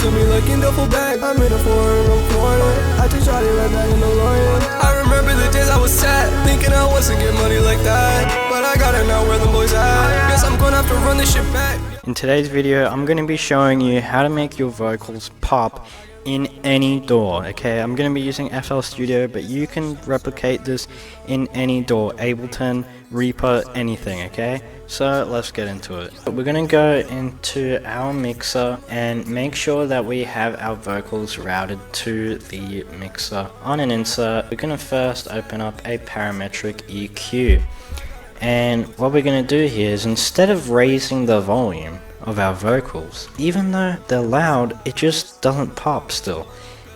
to me like in duffel bag. I'm in a foreign, I'm foreign. I just shot it right back in the Lorient. I remember the days I was sad, thinking I wasn't getting money like that. But I got it now, where the boys at. Guess I'm gonna have to run this shit back. In today's video, I'm going to be showing you how to make your vocals pop in any DAW. Okay, I'm going to be using FL Studio, but you can replicate this in any DAW, Ableton, Reaper, anything. Okay, so let's get into it. We're going to go into our mixer and make sure that we have our vocals routed to the mixer. On an insert, we're going to first open up a parametric EQ. And what we're going to do here is, instead of raising the volume of our vocals, even though they're loud, it just doesn't pop still.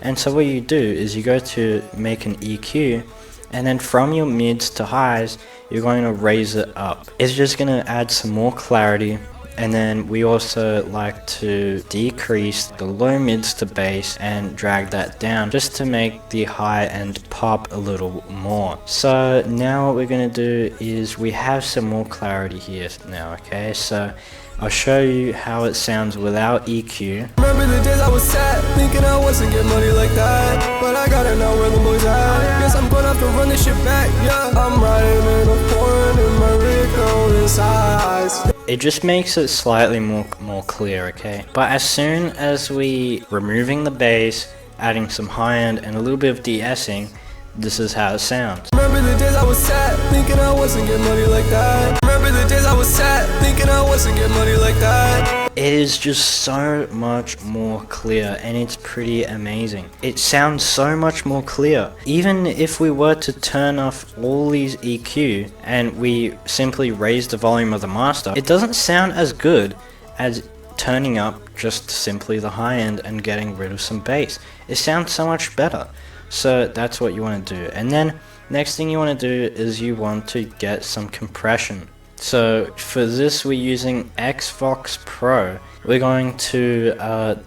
And so what you do is you go to make an EQ, and then from your mids to highs, you're going to raise it up. It's just going to add some more clarity. And then we also like to decrease the low mids to bass and drag that down just to make the high end pop a little more. So now what we're going to do is we have some more clarity here now, okay? So I'll show you how it sounds without EQ. Remember the days I was sad, thinking I wasn't getting money like that. But I got it now, where the boys at. Guess I'm gonna have to run this shit back, yeah. I'm riding in a foreign in my Rico inside. It just makes it slightly more clear, okay? But as soon as we removing the bass, adding some high end and a little bit of de-essing, this is how it sounds. Remember the days I was sad, thinking I wasn't getting money like that. Remember the days I was sad, thinking I wasn't getting money like that. It is just so much more clear, and it's pretty amazing. It sounds so much more clear. Even if we were to turn off all these EQ and we simply raise the volume of the master, it doesn't sound as good as turning up just simply the high end and getting rid of some bass. It sounds so much better. So that's what you want to do. And then next thing you want to do is you want to get some compression. So for this we're using Xvox Pro. We're going to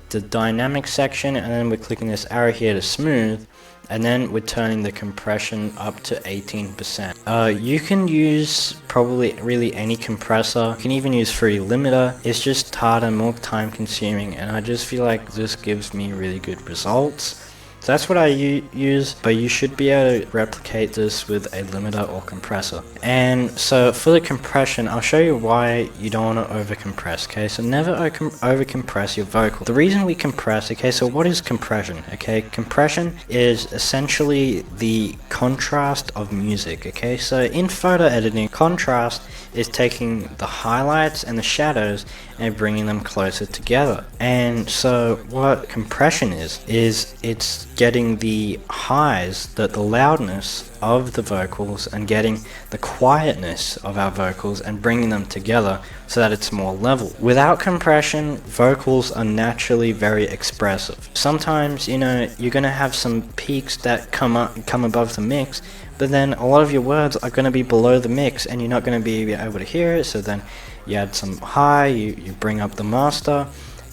the dynamic section, and then we're clicking this arrow here to smooth, and then we're turning the compression up to 18%. You can use probably really any compressor. You can even use free limiter. It's just harder, more time consuming, and I just feel like this gives me really good results. So that's what I use, but you should be able to replicate this with a limiter or compressor. And so for the compression, I'll show you why you don't want to over compress, okay? So never over compress your vocal. The reason we compress, okay, so what is compression, okay? Compression is essentially the contrast of music, okay? So in photo editing, contrast is taking the highlights and the shadows and bringing them closer together. And so what compression is it's getting the highs, the loudness of the vocals, and getting the quietness of our vocals and bringing them together so that it's more level. Without compression, vocals are naturally very expressive. Sometimes, you know, you're gonna have some peaks that come above the mix, but then a lot of your words are going to be below the mix and you're not going to be able to hear it. So then you add some high, you bring up the master,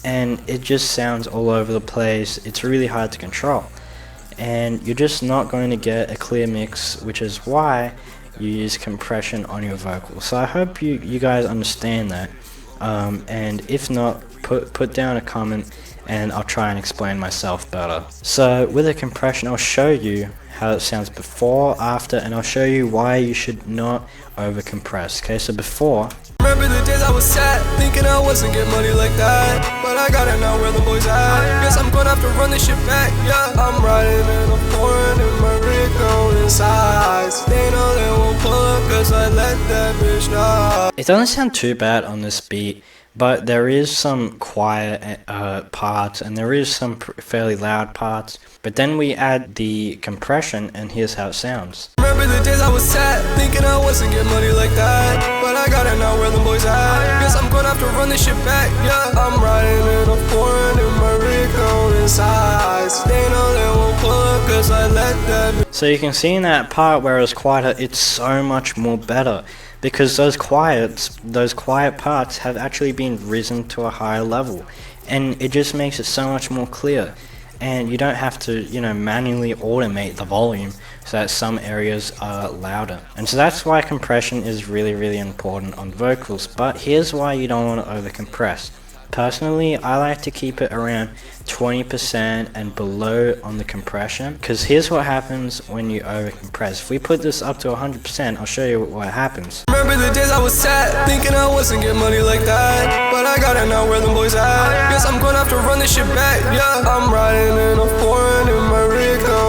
and it just sounds all over the place. It's really hard to control, and you're just not going to get a clear mix, which is why you use compression on your vocals. So I hope you guys understand that, and if not, put down a comment and I'll try and explain myself better. So with a compression, I'll show you how it sounds before, after, and I'll show you why you should not over compress. Okay, so before. Remember the days I was sad, thinking I wasn't getting money like that. But I got it now, where the boys at. Guess I'm gonna have to run this shit back, yeah. I'm riding in a foreign in my Rico inside. They know they won't pull up cause I let that bitch know. It doesn't sound too bad on this beat, but there is some quiet parts and there is some fairly loud parts. But then we add the compression, and here's how it sounds. Remember the days I was sad, thinking I wasn't getting money like that. But I got it now, where the boys at. Guess I'm gonna have to run this shit back, yeah. I'm riding in a foreign in my Rico inside. They know they won't pull up cause I let that. So you can see in that part where it's quieter, it's so much more better, because those quiet parts have actually been risen to a higher level, and it just makes it so much more clear. And you don't have to, you know, manually automate the volume so that some areas are louder. And so that's why compression is really, really important on vocals. But here's why you don't want to over compress. personally, I like to keep it around 20% and below on the compression, because here's what happens when you over compress. If we put this up to 100%, I'll show you what happens. Remember the days I was sad, thinking I wasn't getting money like that, but I got it now, where them boys at? Guess I'm gonna have to run this shit back, yeah. I'm riding in a foreign in my Rico.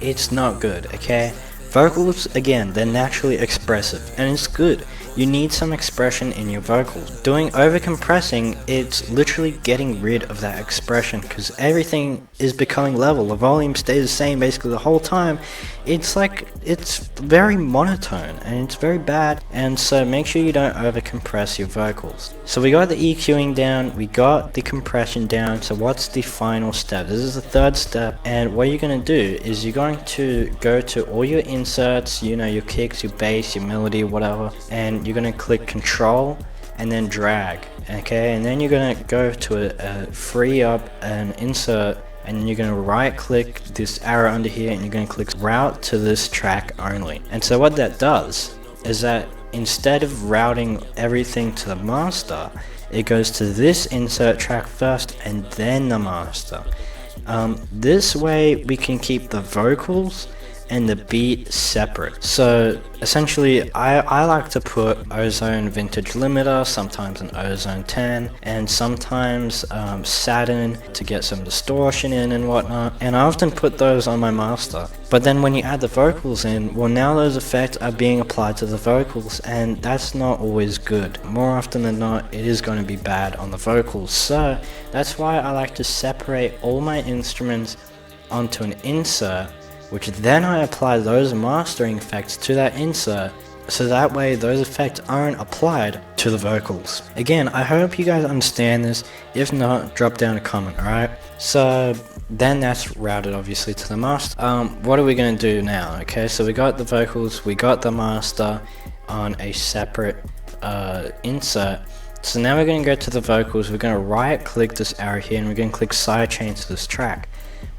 It's not good, okay? Vocals, again, they're naturally expressive, and it's good. You need some expression in your vocals. Doing overcompressing, it's literally getting rid of that expression, because everything is becoming level. The volume stays the same basically the whole time. It's like, it's very monotone, and it's very bad, and so make sure you don't overcompress your vocals. So we got the EQing down, we got the compression down, so what's the final step? This is the third step, and what you're going to do is you're going to go to all your inserts, you know, your kicks, your bass, your melody, whatever, and you're going to click control and then drag, okay, and then you're going to go to free up an insert, and then you're going to right click this arrow under here and you're going to click route to this track only. And so what that does is that instead of routing everything to the master, it goes to this insert track first and then the master. This way we can keep the vocals and the beat separate. So essentially I like to put Ozone Vintage Limiter, sometimes an Ozone 10, and sometimes Saturn to get some distortion in and whatnot, and I often put those on my master. But then when you add the vocals in, well, now those effects are being applied to the vocals, and that's not always good. More often than not, it is going to be bad on the vocals. So that's why I like to separate all my instruments onto an insert, which then I apply those mastering effects to that insert, so that way those effects aren't applied to the vocals. Again, I hope you guys understand this. If not, drop down a comment, alright? So then that's routed obviously to the master. What are we going to do now? Okay, so we got the vocals, we got the master on a separate insert. So now we're going to go to the vocals, we're going to right click this arrow here and we're going to click sidechain to this track.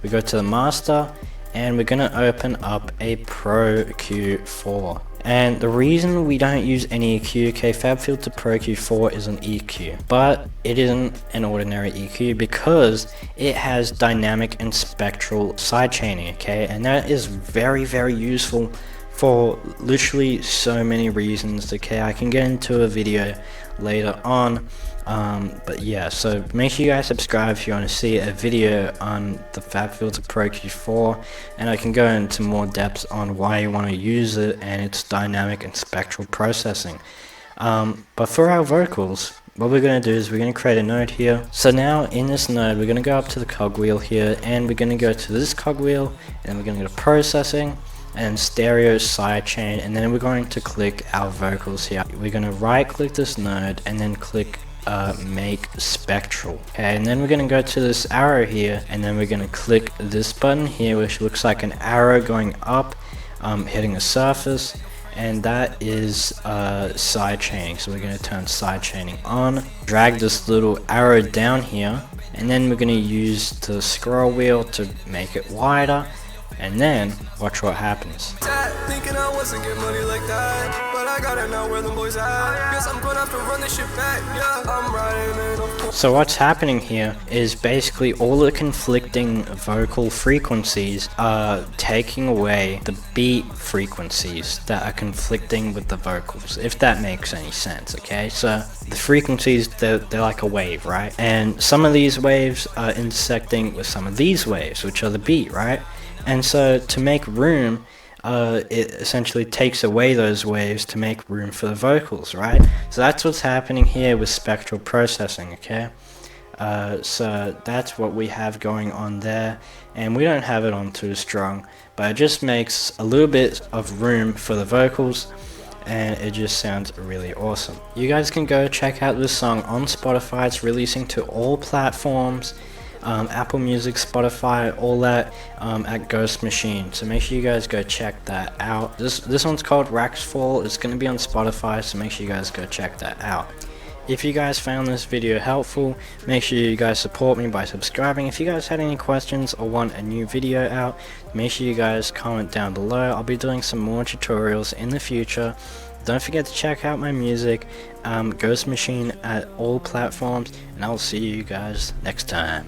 We go to the master, and we're going to open up a Pro Q4. And the reason we don't use any EQ, okay, FabFilter Pro Q4 is an EQ, but it isn't an ordinary EQ because it has dynamic and spectral sidechaining, okay, and that is very, very useful for literally so many reasons, okay. I can get into a video later on, but yeah, so make sure you guys subscribe if you want to see a video on the FabFilter Pro Q4, and I can go into more depth on why you want to use it and its dynamic and spectral processing. But for our vocals, what we're going to do is we're going to create a node here. So now in this node, we're going to go up to the cogwheel here, and we're going to go to this cogwheel, and we're going to go to processing and stereo sidechain, and then we're going to click our vocals here. We're going to right click this node and then click make spectral, okay, and then we're going to go to this arrow here, and then we're going to click this button here, which looks like an arrow going up, hitting a surface, and that is sidechaining. So we're going to turn sidechaining on, drag this little arrow down here, and then we're going to use the scroll wheel to make it wider, and then watch what happens. Thinking I wasn't getting money like that, but I got it now, where them boys at? Guess I'm gonna have to run this shit back, yeah. I'm riding in a... So what's happening here is basically all the conflicting vocal frequencies are taking away the beat frequencies that are conflicting with the vocals, if that makes any sense, okay? So the frequencies, they're like a wave, right? And some of these waves are intersecting with some of these waves, which are the beat, right? And so to make room, it essentially takes away those waves to make room for the vocals, right? So that's what's happening here with spectral processing, okay? So that's what we have going on there, and we don't have it on too strong, but it just makes a little bit of room for the vocals, and it just sounds really awesome. You guys can go check out this song on Spotify. It's releasing to all platforms. Apple Music, Spotify, all that, at Ghost Machine. So make sure you guys go check that out. This one's called Rax Fall. It's going to be on Spotify, so make sure you guys go check that out. If you guys found this video helpful, make sure you guys support me by subscribing. If you guys had any questions or want a new video out, make sure you guys comment down below. I'll be doing some more tutorials in the future, don't forget to check out my music, Ghost Machine, at all platforms, and I'll see you guys next time.